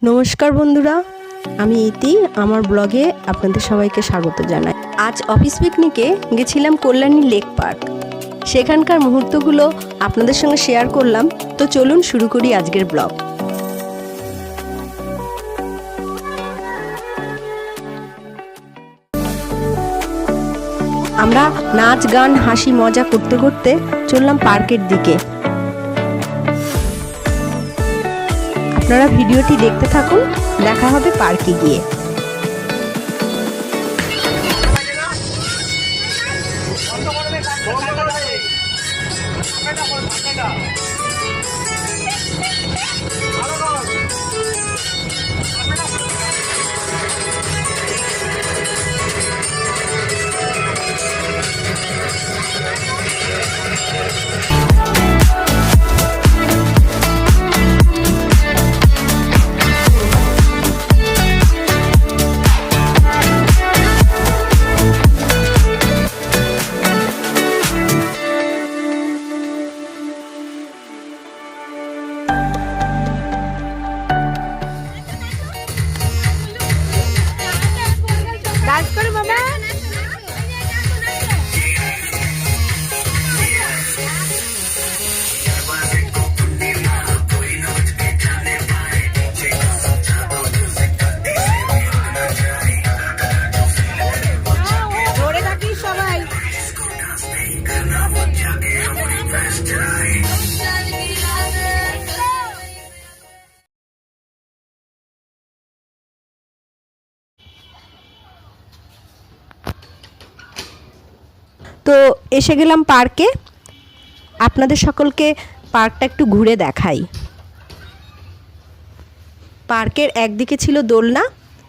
নমস্কার বন্ধুরা, আমি ইতি আমার ব্লগে আপনাদের সবাইকে স্বাগত জানাই। আজ অফিস পিকনিকে গেছিলাম কল্যাণী লেক পার্ক। সেখানকার মুহূর্তগুলো আপনাদের সঙ্গে শেয়ার করলাম। তো চলুন শুরু করি আজকের ব্লগ। আমরা নাচ গান হাসি মজা করতে করতে চললাম পার্কের দিকে। আপনারা ভিডিওটি দেখতে থাকুন, দেখা হবে পার্কে গিয়ে। তো এসে গেলাম পার্কে। আপনাদের সকলকে পার্কটা একটু ঘুরে দেখাই। পার্কের একদিকে ছিল দোলনা,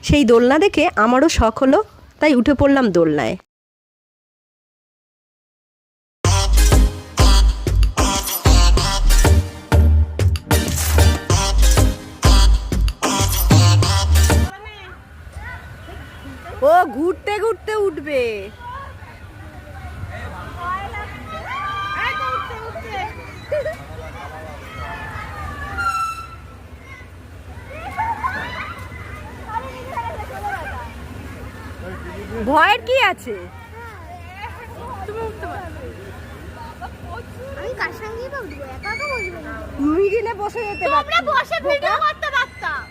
সেই দোলনা দেখে আমারও শখ হলো, তাই উঠে পড়লাম দোলনায়। ও ঘুরতে ঘুরতে উঠবে। ভয়ের কি আছে? মিডিলে বসে যেতে পারতাম, বসে ভিডিও করতে পারতাম।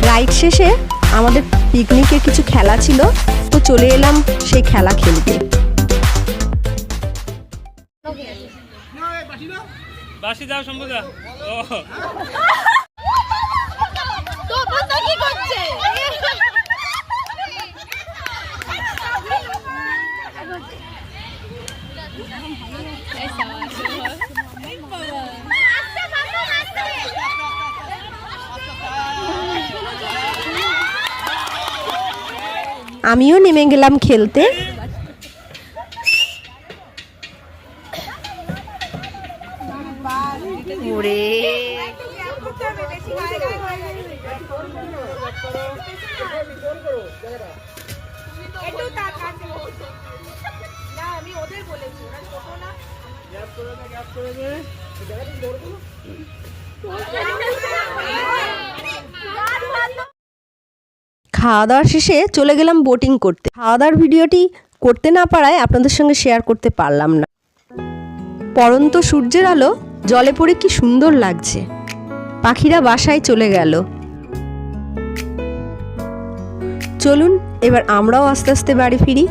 রাইড শেষে আমাদের পিকনিকের কিছু খেলা ছিল, তো চলে এলাম সেই খেলা খেলতে। আমিও নেমে গেলাম খেলতে। খাওয়া দাওয়ার শেষে চলে গেলাম বোটিং করতে। খাওয়া দাওয়ার ভিডিওটি করতে না পারায় আপনাদের সঙ্গে শেয়ার করতে পারলাম না। পড়ন্ত সূর্যের আলো জলে পড়ে কি সুন্দর লাগছে। পাখিরা বাসায় চলে গেল। চলুন এবার আমরাও আস্তে আস্তে বাড়ি ফিরি।